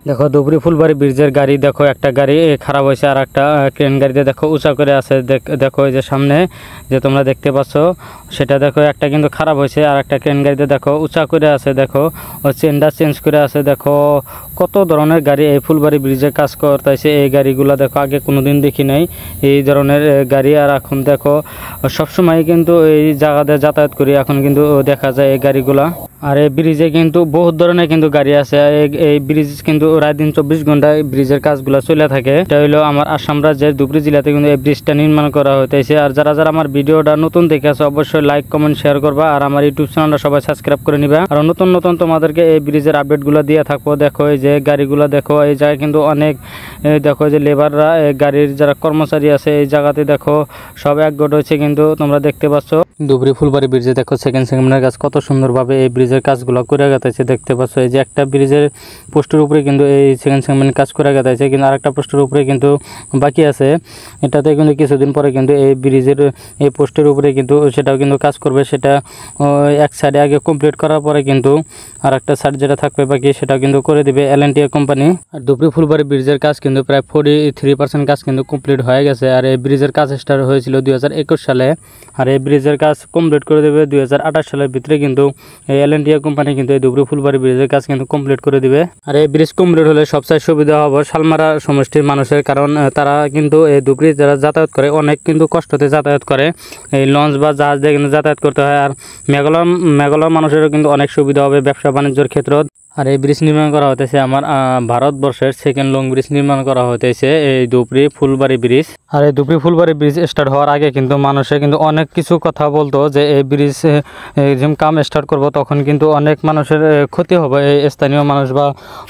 দেখো ধুবড়ী ফুলবাড়ি ব্রিজের গাড়ি, দেখো একটা গাড়ি খারাপ হয়েছে আর একটা ক্রেন গাড়িতে দেখো উঁচা করে আছে। দেখো এই যে সামনে যে তোমরা দেখতে পাচ্ছ সেটা দেখো একটা কিন্তু খারাপ হয়েছে আর একটা ক্রেন গাড়িতে দেখো উঁচা করে আছে। দেখো ও চেনটা চেঞ্জ করে আছে। দেখো কত ধরনের গাড়ি এই ফুলবাড়ি ব্রিজে কাজ করতেছে। এই গাড়িগুলো দেখো আগে কোনোদিন দেখি নাই এই ধরনের গাড়ি। আর এখন দেখো সবসময় কিন্তু এই জায়গাতে যাতায়াত করি, এখন কিন্তু দেখা যায় এই গাড়িগুলা। আর এই ব্রিজে কিন্তু বহুত ধরনের কিন্তু গাড়ি আছে। এই ব্রিজ কিন্তু রাত দিন 24 ঘন্টায় ব্রিজের কাজগুলো চলে থাকে। এটা হলো আমার আসাম রাজ্যের ধুবড়ী জেলাতে কিন্তু এই ব্রিজটা নির্মাণ করা হইতেছে। আর যারা যারা আমার ভিডিওটা নতুন দেখে আছে অবশ্যই লাইক কমেন্ট শেয়ার করবা। আর আমার ইউটিউব চ্যানেলটা সবাই সাবস্ক্রাইব করে নিবা। আর নতুন নতুন তোমাদেরকে এই ব্রিজের আপডেটগুলো দিয়ে থাকবো। দেখো এই যে গাড়িগুলো দেখো এই জায়গায় কিন্তু অনেক দেখো যে লেবাররা গাড়ির যারা কর্মচারী আছে এই জায়গাতে দেখো সব একগোট হয়েছে কিন্তু তোমরা দেখতে পাচ্ছ। ধুবড়ী ফুলবাড়ি ব্রিজে দেখো সেকেন্ড সেগমেন্টের কাজ কত সুন্দরভাবে এই ব্রিজের কাজগুলো করে গেছে দেখতে পাচ্ছ। এই যে একটা ব্রিজের পোস্টের উপরে কিন্তু এই সেকেন্ড সেগমেন্ট কাজ করে গেছে, কিন্তু আরেকটা পোস্টের উপরে কিন্তু বাকি আছে। এটাতে কিন্তু কিছুদিন পরে কিন্তু এই ব্রিজের এই পোস্টের উপরে কিন্তু সেটাও কিন্তু কাজ করবে। সেটা এক সাইডে আগে কমপ্লিট করার পরে কিন্তু আর একটা সাইড যেটা থাকবে বাকি সেটাও কিন্তু করে দিবে L&T কোম্পানি। আর ধুবড়ী ফুলবাড়ি ব্রিজের কাজ কিন্তু প্রায় 43% কাজ কিন্তু কমপ্লিট হয়ে গেছে। আর এই ব্রিজের কাজ স্টার্ট হয়েছিল 2021 সালে। আর এই ব্রিজের কাজ কমপ্লিট করে দেবে 2028 সালের ভিতরে কিন্তু এই L&T কোম্পানি কিন্তু এই ধুবড়ী ফুলবাড়ি ব্রিজের কাজ কিন্তু কমপ্লিট করে দিবে। আর এই ব্রিজ কমপ্লিট হলে সবচেয়ে সুবিধা হবে শালমারা সমষ্টির মানুষের, কারণ তারা কিন্তু এই ধুবড়ী যারা যাতায়াত করে অনেক কিন্তু কষ্টতে যাতায়াত করে, এই লঞ্চ বা জাহাজ দিয়ে কিন্তু যাতায়াত করতে হয়। আর মেঘালয় মানুষেরও কিন্তু অনেক সুবিধা হবে ব্যবসা বাণিজ্যের ক্ষেত্রে। আর এই ব্রিজ নির্মাণ করা হতেছে আমার ভারতবর্ষের সেকেন্ড লং ব্রিজ নির্মাণ করা হতেছে এই ধুবড়ী ফুলবাড়ি ব্রিজ। আর এই ধুবড়ী ফুলবাড়ি ব্রিজ স্টার্ট হওয়ার আগে কিন্তু মানুষের কিন্তু অনেক কিছু কথা বলতো যে এই ব্রিজ যখন কাম স্টার্ট করব তখন কিন্তু অনেক মানুষের ক্ষতি হবে, এই স্থানীয় মানুষ বা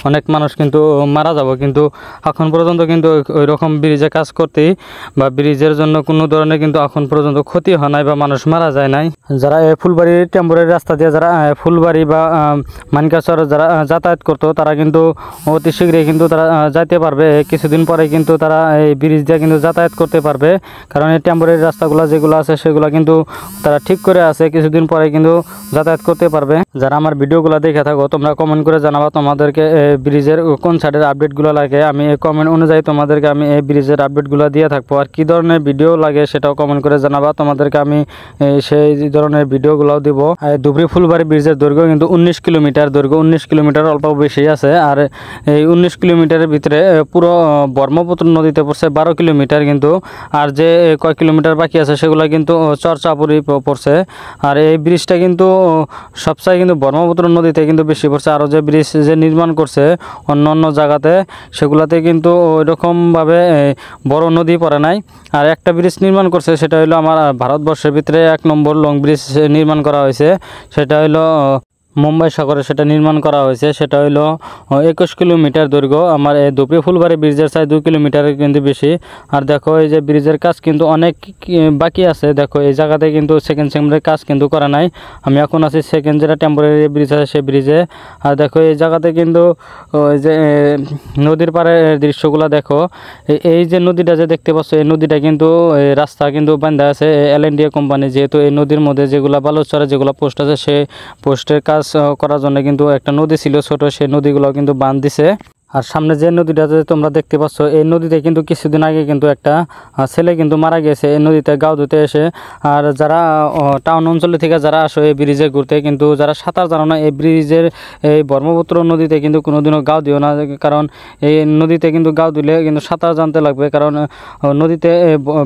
অনেক মানুষ কিন্তু মারা যাব। কিন্তু এখন পর্যন্ত কিন্তু ওই রকম ব্রিজে কাজ করতেই বা ব্রিজের জন্য কোনো ধরনের কিন্তু এখন পর্যন্ত ক্ষতি হয় নাই বা মানুষ মারা যায় নাই। যারা এই ফুলবাড়ি টেম্পোরারি রাস্তা দিয়ে যারা ফুলবাড়ি বা মানকাচর যারা যাতায়াত করতো তারা কিন্তু অতি শীঘ্রই কিন্তু তারা যাইতে পারবে। কিছুদিন পরে কিন্তু তারা এই ব্রিজ দিয়ে কিন্তু যাতায়াত করতে পারবে, কারণ এই টেম্পোরারি রাস্তাগুলো যেগুলো আছে সেগুলো কিন্তু তারা ঠিক করে আছে, কিছুদিন পরে কিন্তু যাতায়াত করতে পারবে। যারা আমার ভিডিওগুলো দেখে থাকো তোমরা কমেন্ট করে জানাবা তোমাদেরকে ব্রিজের কোন সাইডের আপডেটগুলো লাগে। আমি এই কমেন্ট অনুযায়ী তোমাদেরকে আমি এই ব্রিজের আপডেটগুলো দিয়ে থাকবো। আর কী ধরনের ভিডিও লাগে সেটাও কমেন্ট করে জানাবা, তোমাদেরকে আমি সেই ধরনের ভিডিওগুলোও দিব। ধুবড়ী ফুলবাড়ি ব্রিজের দৈর্ঘ্য কিন্তু 19 কিলোমিটার, দৈর্ঘ্য 19 কিলোমিটার অল্প বেশি আছে। আর এই 19 কিলোমিটারের ভিতরে পুরো ব্রহ্মপুত্র নদীতে পড়ছে 12 কিলোমিটার কিন্তু, আর যে কয়েক কিলোমিটার বাকি আছে সেগুলো কিন্তু চরচাপুরি পড়ছে। আর এই ব্রিজটা কিন্তু সবচেয়ে কিন্তু ব্রহ্মপুত্র নদীতে কিন্তু বেশি পড়ছে। আরও যে ব্রিজ যে নির্মাণ করছে অন্য অন্য জায়গাতে সেগুলোতে কিন্তু ওইরকমভাবে বড় নদী পড়ে নাই। আর একটা ব্রিজ নির্মাণ করছে সেটা হলো আমার ভারতবর্ষের ভিতরে 1 নম্বর লং ব্রিজ নির্মাণ করা হয়েছে, সেটা হলো মুম্বাই সাগরে সেটা নির্মাণ করা হয়েছে। সেটা হলো 21 কিলোমিটার দৈর্ঘ্য। আমার এই ধুবড়ী ফুলবাড়ি ব্রিজের চাই 2 কিলোমিটারের কিন্তু বেশি। আর দেখো এই যে ব্রিজের কাজ কিন্তু অনেক বাকি আছে। দেখো এই জায়গাতে কিন্তু সেকেন্ড সেগমেন্টের কাজ কিন্তু করা নাই। আমি এখন আছি সেকেন্ড যেটা টেম্পোরারি ব্রিজ আছে সেই ব্রিজে। আর দেখো এই জায়গাতে কিন্তু ওই যে নদীর পাড়ের দৃশ্যগুলো দেখো, এই যে নদীটা যে দেখতে পাচ্ছ এই নদীটা কিন্তু রাস্তা কিন্তু বান্ধা আছে L&T কোম্পানি, যেহেতু এই নদীর মধ্যে যেগুলো বালুচরে যেগুলো পোস্ট আছে সেই পোস্টের কাজ করার জন্য কিন্তু একটা নদী ছিল ছোট, সেই নদীগুলো কিন্তু বাঁধ দিছে। আর সামনে যে নদীটাতে তোমরা দেখতে পাচ্ছ এই নদীতে কিন্তু কিছুদিন আগে কিন্তু একটা ছেলে কিন্তু মারা গেছে এই নদীতে গাও ধুতে এসে। আর যারা টাউন অঞ্চলে থেকে যারা আসো এই ব্রিজে ঘুরতে, কিন্তু যারা সাঁতার জানো না এই ব্রিজের এই ব্রহ্মপুত্র নদীতে কিন্তু কোনোদিনও গাও দিও না, কারণ এই নদীতে কিন্তু গাও দিলে কিন্তু সাঁতার জানতে লাগবে, কারণ নদীতে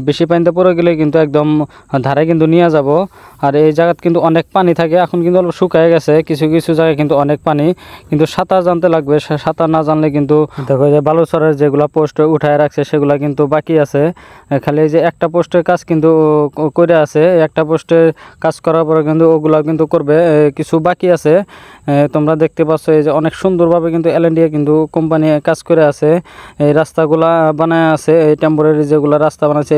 বেশি পানিতে পড়ে গেলে কিন্তু একদম ধারে কিন্তু নিয়ে যাব। আর এই জায়গাত কিন্তু অনেক পানি থাকে, এখন কিন্তু অল্প শুকায় গেছে, কিছু কিছু জায়গায় কিন্তু অনেক পানি, কিন্তু সাঁতার জানতে লাগবে। সাঁতার না জানলে কিন্তু দেখো যে বালুচরের যেগুলো পোস্ট উঠায় রাখছে সেগুলো কিন্তু বাকি আছে। খালি এই যে একটা পোস্টের কাজ কিন্তু করে আছে, একটা পোস্টের কাজ করার পরে কিন্তু ওগুলা কিন্তু করবে, কিছু বাকি আছে। তোমরা দেখতে পাচ্ছ এই যে অনেক সুন্দরভাবে কিন্তু L&T কিন্তু কোম্পানি কাজ করে আছে, এই রাস্তাগুলা বানায় আছে, এই টেম্পোরারি যেগুলো রাস্তা বানাচ্ছে